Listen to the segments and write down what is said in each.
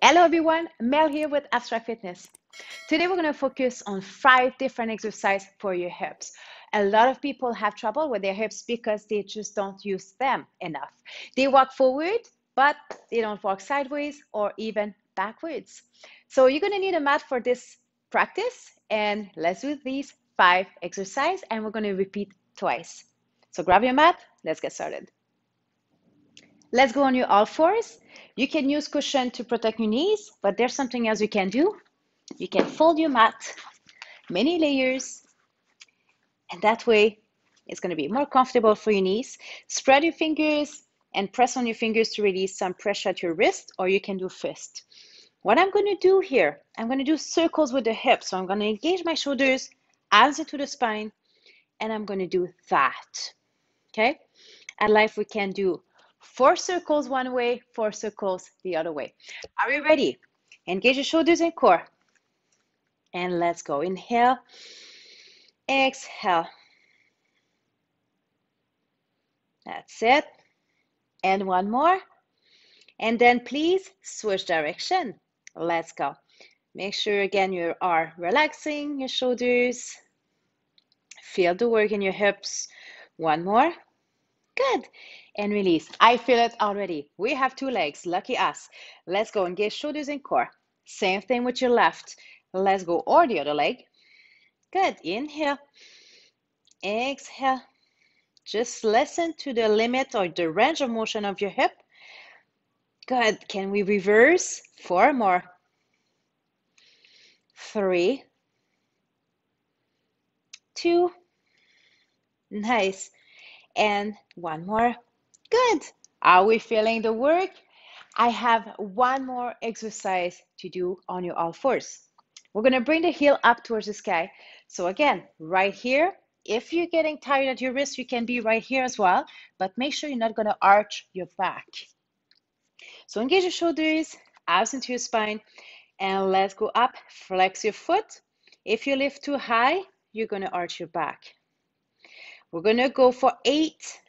Hello everyone, Mel here with Abstract Fitness. Today we're going to focus on 5 different exercises for your hips. A lot of people have trouble with their hips because they just don't use them enough. They walk forward, but they don't walk sideways or even backwards. So you're going to need a mat for this practice, and let's do these 5 exercises and we're going to repeat twice. So grab your mat, let's get started. Let's go on your all fours. You can use cushion to protect your knees, but there's something else you can do. You can fold your mat, many layers, and that way it's going to be more comfortable for your knees. Spread your fingers and press on your fingers to release some pressure at your wrist, or you can do fist. What I'm going to do here, I'm going to do circles with the hips. So I'm going to engage my shoulders, arms into the spine, and I'm going to do that. Okay? At life, we can do 4 circles one way, 4 circles the other way. Are we ready? Engage your shoulders and core. And let's go. Inhale, exhale. That's it. And one more. And then please switch direction. Let's go. Make sure again you are relaxing your shoulders. Feel the work in your hips. One more. Good. And release. I feel it already. We have 2 legs. Lucky us. Let's go. Engage shoulders and core. Same thing with your left. Let's go. Or the other leg. Good. Inhale. Exhale. Just listen to the limit or the range of motion of your hip. Good. Can we reverse? 4 more. 3. 2. Nice. And 1 more. Good. Are we feeling the work? I have 1 more exercise to do on your all fours. We're going to bring the heel up towards the sky. So again, right here, if you're getting tired at your wrist, you can be right here as well, but make sure you're not going to arch your back. So engage your shoulders, abs into your spine, and let's go up. Flex your foot. If you lift too high, you're going to arch your back. We're going to go for 8.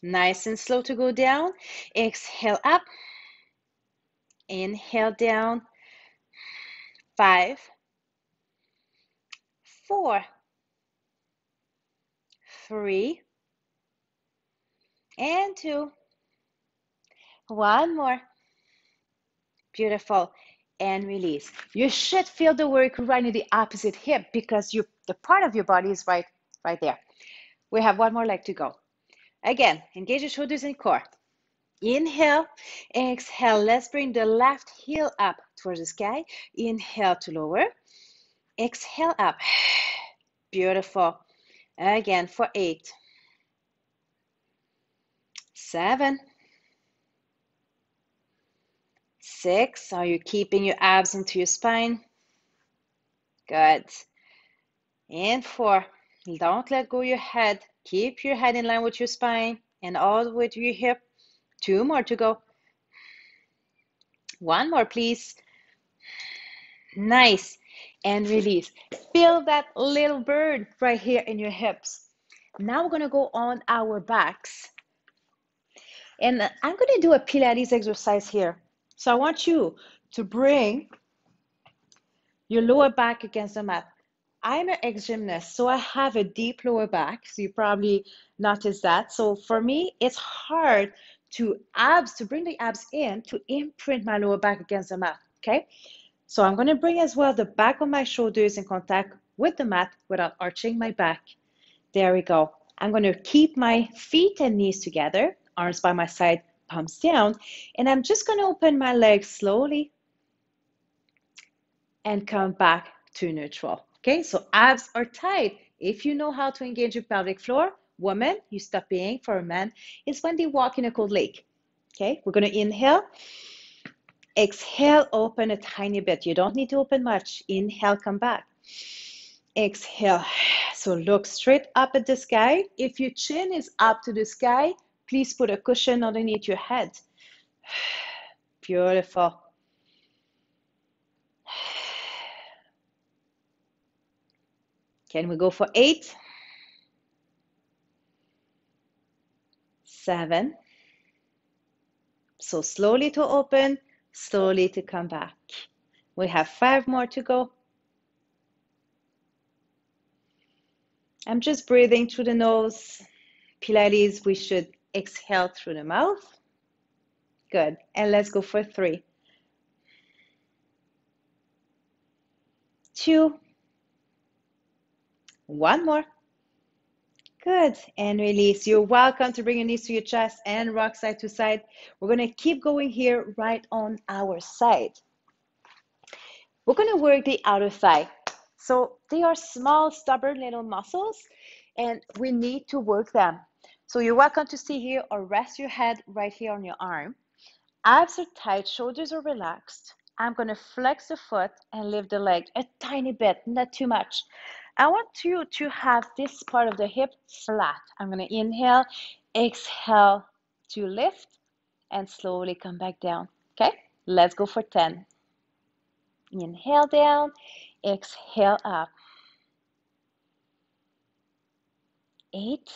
Nice and slow to go down. Exhale up. Inhale down. 5, 4, 3, and 2. 1 more. Beautiful. And release. You should feel the work right in the opposite hip because the part of your body is right there. We have 1 more leg to go. Again, engage your shoulders and core. Inhale, exhale. Let's bring the left heel up towards the sky. Inhale to lower. Exhale up. Beautiful. Again for 8, 7, 6. Are you keeping your abs into your spine? Good. And 4. Don't let go of your head. Keep your head in line with your spine and all the way to your hip. 2 more to go. 1 more, please. Nice. And release. Feel that little bird right here in your hips. Now we're going to go on our backs. And I'm going to do a Pilates exercise here. So I want you to bring your lower back against the mat. I'm an ex-gymnast, so I have a deep lower back. So you probably noticed that. So for me, it's hard to bring the abs in to imprint my lower back against the mat, okay? So I'm going to bring as well the back of my shoulders in contact with the mat without arching my back. There we go. I'm going to keep my feet and knees together, arms by my side, palms down, and I'm just going to open my legs slowly and come back to neutral. Okay, so abs are tight. If you know how to engage your pelvic floor, woman, you stop paying for a man, is when they walk in a cold lake. Okay, we're going to inhale. Exhale, open a tiny bit. You don't need to open much. Inhale, come back. Exhale. So look straight up at the sky. If your chin is up to the sky, please put a cushion underneath your head. Beautiful. Can we go for 8? 7, So slowly to open, slowly to come back. We have 5 more to go. I'm just breathing through the nose. Pilates, we should exhale through the mouth. Good. And let's go for 3, 2, 1 more. Good. And release. You're welcome to bring your knees to your chest and rock side to side. We're going to keep going here right on our side. We're going to work the outer thigh. So they are small, stubborn little muscles, and we need to work them. So you're welcome to stay here or rest your head right here on your arm. Abs are tight, shoulders are relaxed. I'm going to flex the foot and lift the leg a tiny bit, not too much. I want you to have this part of the hip flat. I'm going to inhale, exhale to lift, and slowly come back down. Okay, let's go for 10. Inhale down, exhale up. 8,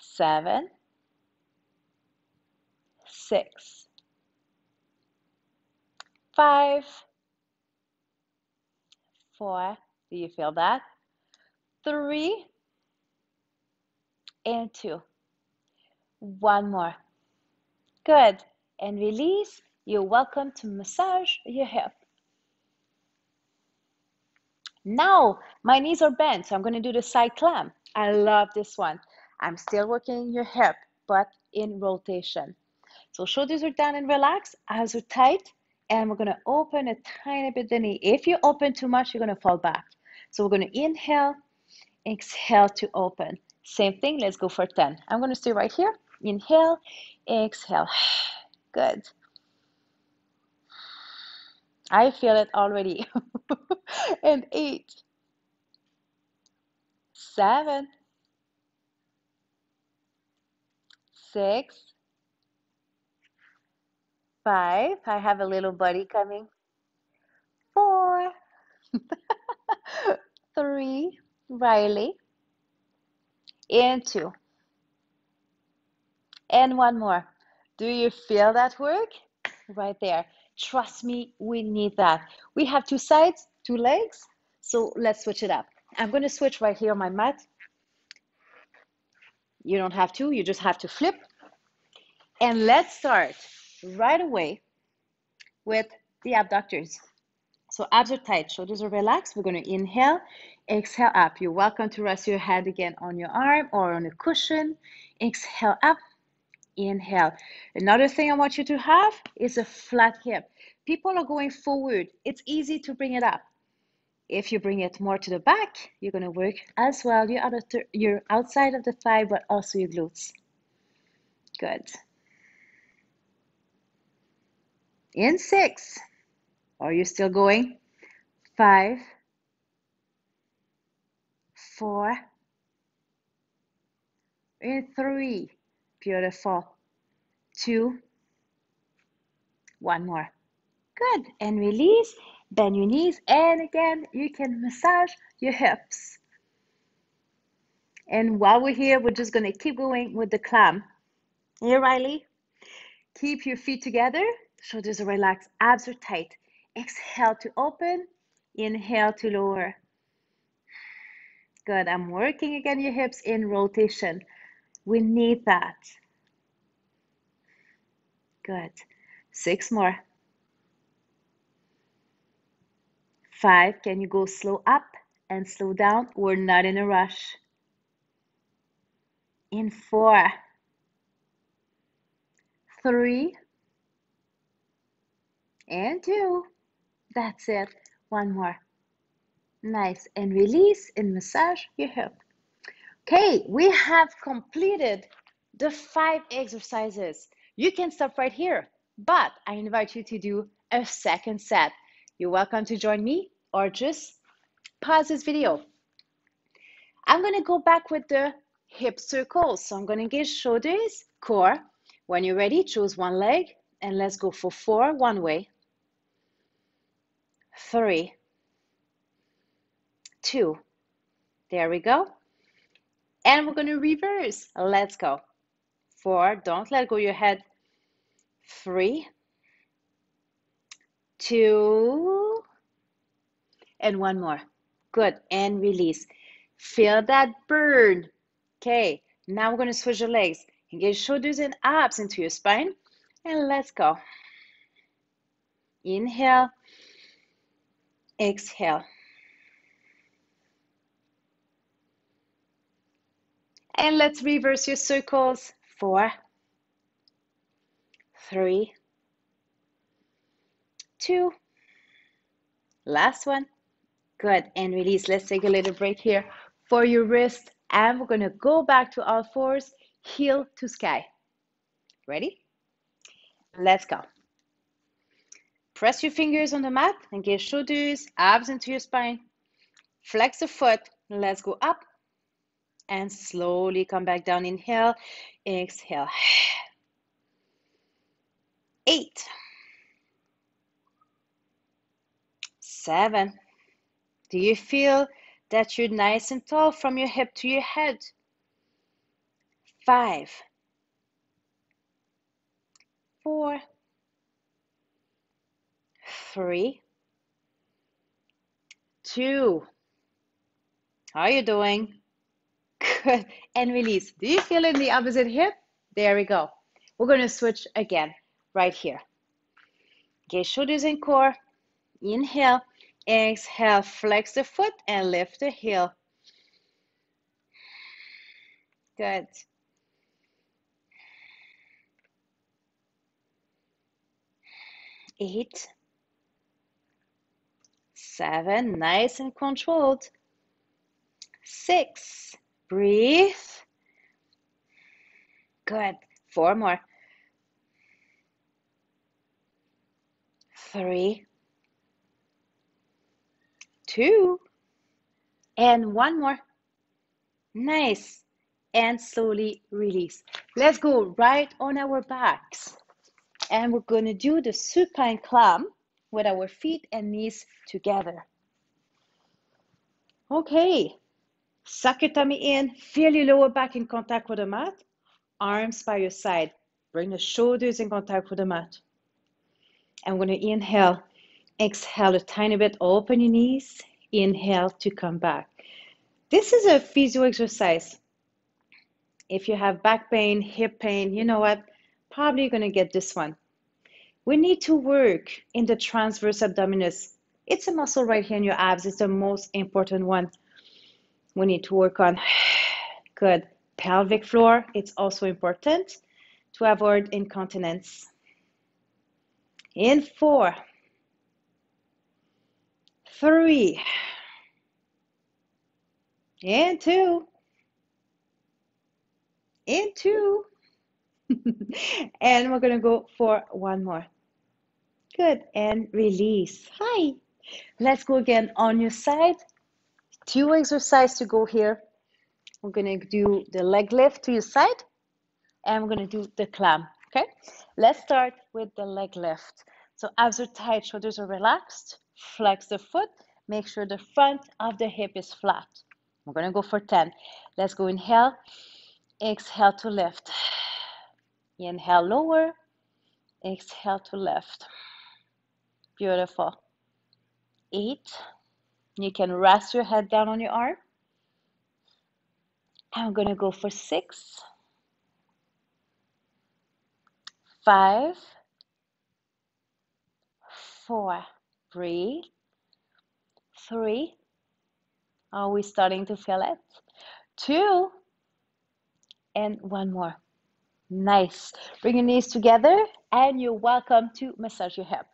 7, 6, 5, 4. Do you feel that? 3 and 2. 1 more. Good. And release. You're welcome to massage your hip. Now, my knees are bent, so I'm going to do the side clam. I love this one. I'm still working your hip, but in rotation. So shoulders are down and relaxed, eyes are tight, and we're going to open a tiny bit the knee. If you open too much, you're going to fall back. So we're going to inhale, exhale to open. Same thing, let's go for 10. I'm going to stay right here. Inhale, exhale. Good. I feel it already. And 8, 7, 6, 5. I have a little buddy coming. 4, 3, Riley, and 2. And 1 more. Do you feel that work? Right there. Trust me, we need that. We have 2 sides, 2 legs, so let's switch it up. I'm going to switch right here on my mat. You don't have to, you just have to flip. And let's start right away with the abductors. So abs are tight, shoulders are relaxed. We're going to inhale, exhale up. You're welcome to rest your head again on your arm or on a cushion. Exhale up, inhale. Another thing I want you to have is a flat hip. People are going forward. It's easy to bring it up. If you bring it more to the back, you're going to work as well your outside of the thigh, but also your glutes. Good. In 6. Are you still going? 5, 4, and 3. Beautiful. 2, 1 more. Good. And release. Bend your knees. And again, you can massage your hips. And while we're here, we're just going to keep going with the clam. Here, Riley. Keep your feet together. Shoulders are relaxed. Abs are tight. Exhale to open. Inhale to lower. Good. I'm working again your hips in rotation. We need that. Good. 6 more. 5. Can you go slow up and slow down? We're not in a rush. In 4. 3. And 2. That's it. 1 more. Nice. And release and massage your hip. Okay, we have completed the 5 exercises. You can stop right here, but I invite you to do a second set. You're welcome to join me or just pause this video. I'm going to go back with the hip circles. So I'm going to engage shoulders, core. When you're ready, choose one leg and let's go for 4 one way. 3, 2. There we go. And we're going to reverse. Let's go. 4, don't let go your head, 3, 2, and one more. Good, and release. Feel that burn. Okay, now we're going to switch your legs. Engage shoulders and abs into your spine, and let's go. Inhale, exhale. And let's reverse your circles. 4, 3, 2. Last one. Good, and release. Let's take a little break here for your wrist, and we're going to go back to all fours, heel to sky. Ready? Let's go. Press your fingers on the mat, engage shoulders, abs into your spine. Flex the foot. Let's go up and slowly come back down. Inhale, exhale. 8, 7. Do you feel that you're nice and tall from your hip to your head? 5, 4, 3, 2. How are you doing? Good. And release. Do you feel in the opposite hip? There we go. We're going to switch again right here. Engage shoulders and core. Inhale. Exhale. Flex the foot and lift the heel. Good. 8, 7. Nice and controlled. 6. Breathe. Good. 4 more. 3, 2, and 1 more. Nice. And slowly release. Let's go right on our backs. And we're going to do the supine clam with our feet and knees together. Okay. Suck your tummy in. Feel your lower back in contact with the mat. Arms by your side. Bring the shoulders in contact with the mat. And we're going to inhale. Exhale a tiny bit. Open your knees. Inhale to come back. This is a physio exercise. If you have back pain, hip pain, you know what? Probably you're going to get this one. We need to work in the transverse abdominis. It's a muscle right here in your abs. It's the most important one we need to work on. Good. Pelvic floor. It's also important to avoid incontinence. In 4, 3, and 2, in 2. And we're going to go for 1 more. Good. And release. Hi. Let's go again on your side. 2 exercises to go here. We're going to do the leg lift to your side, and we're going to do the clam. Okay. Let's start with the leg lift. So abs are tight, shoulders are relaxed. Flex the foot. Make sure the front of the hip is flat. We're going to go for 10. Let's go. Inhale. Exhale to lift. Inhale, lower. Exhale to lift. Beautiful. 8. You can rest your head down on your arm. I'm going to go for 6. 5. 4. Breathe. 3. Are we starting to feel it? 2. And 1 more. Nice. Bring your knees together, and you're welcome to massage your hip.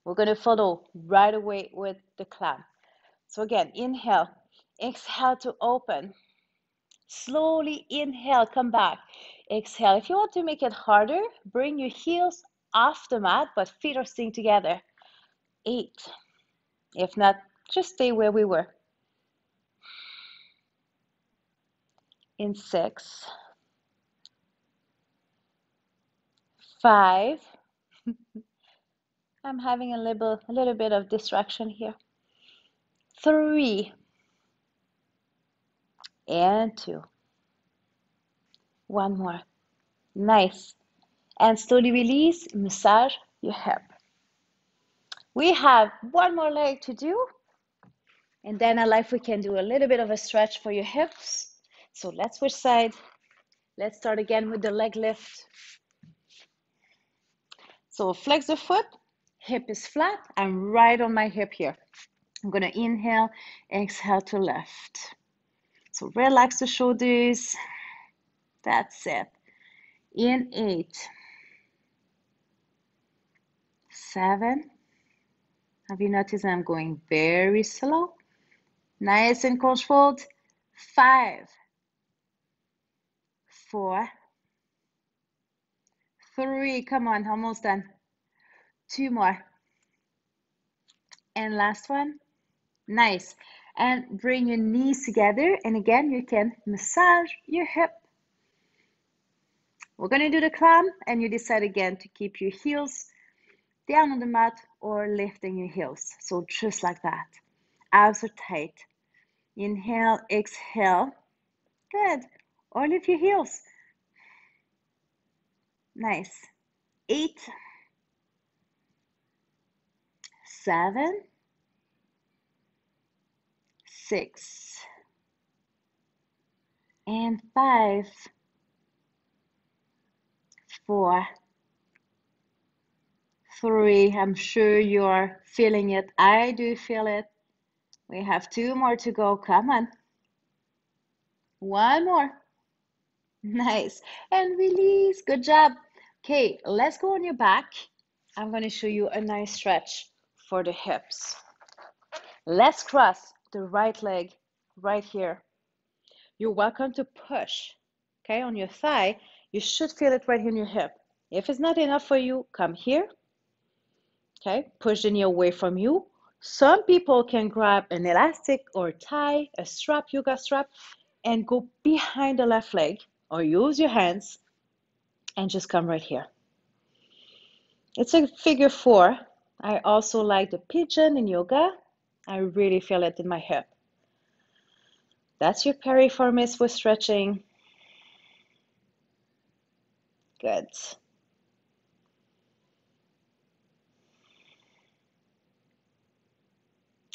We're going to follow right away with the clam. So again, inhale. Exhale to open. Slowly inhale, come back. Exhale. If you want to make it harder, bring your heels off the mat, but feet are staying together. 8. If not, just stay where we were. In 6. 5. I'm having a little bit of distraction here. 3. And 2. 1 more. Nice. And slowly release, massage your hip. We have one more leg to do. And then we can do a little bit of a stretch for your hips. So let's switch side. Let's start again with the leg lift. So flex the foot, hip is flat. I'm right on my hip here. I'm gonna inhale, exhale to lift. So relax the shoulders. That's it. In 8, 7. Have you noticed I'm going very slow? Nice and controlled. 5, 4, 3. Come on, almost done. 2 more. And last one. Nice. And bring your knees together. And again, you can massage your hip. We're going to do the clam, and you decide again to keep your heels down on the mat or lifting your heels. So just like that. Abs are tight. Inhale, exhale. Good. Or lift your heels. Nice. 8, 7, 6, and 5, 4, 3. I'm sure you're feeling it. I do feel it. We have 2 more to go. Come on. 1 more. Nice. And release. Good job. Okay, let's go on your back. I'm going to show you a nice stretch for the hips. Let's cross the right leg right here. You're welcome to push, okay, on your thigh. You should feel it right here in your hip. If it's not enough for you, come here, okay, push the knee away from you. Some people can grab an elastic or tie, a strap, yoga strap, and go behind the left leg, or use your hands and just come right here. It's a figure 4. I also like the pigeon in yoga. I really feel it in my hip. That's your piriformis with stretching. Good.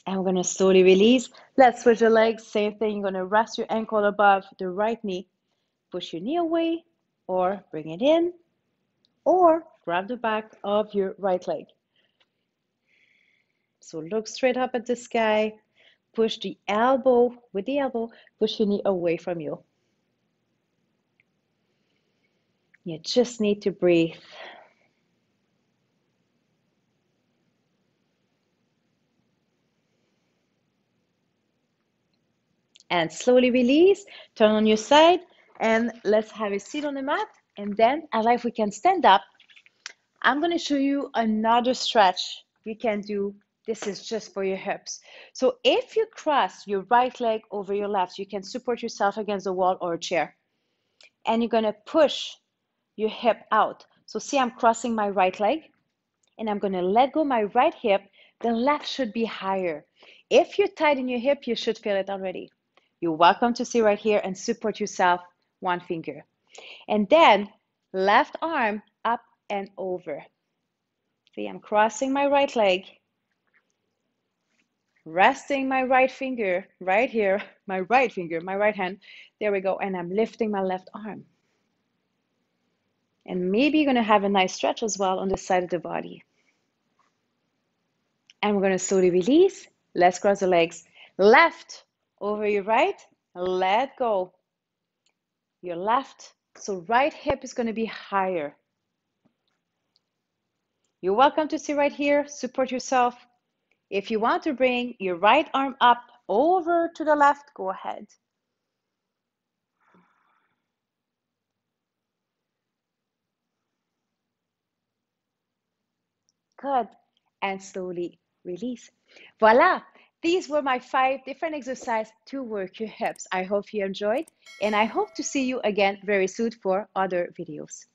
And we're going to slowly release. Let's switch the legs. Same thing. You're going to rest your ankle above the right knee. Push your knee away or bring it in, or grab the back of your right leg. So look straight up at the sky. Push the elbow, with the elbow, push your knee away from you. You just need to breathe. And slowly release, turn on your side, and let's have a seat on the mat. And then, if we can stand up, I'm going to show you another stretch you can do. This is just for your hips. So if you cross your right leg over your left, you can support yourself against a wall or a chair. And you're going to push your hip out. So see, I'm crossing my right leg, and I'm going to let go my right hip. The left should be higher. If you're tight in your hip, you should feel it already. You're welcome to stay right here and support yourself, one finger. And then left arm up and over. See, I'm crossing my right leg, resting my right finger right here, my right hand. There we go. And I'm lifting my left arm. And maybe you're going to have a nice stretch as well on the side of the body. And we're going to slowly release. Let's cross the legs. Left over your right. Let go. Your left. So right hip is going to be higher. You're welcome to stay right here. Support yourself. If you want to bring your right arm up over to the left, go ahead. Good. And slowly release. Voila. These were my 5 different exercises to work your hips. I hope you enjoyed, and I hope to see you again very soon for other videos.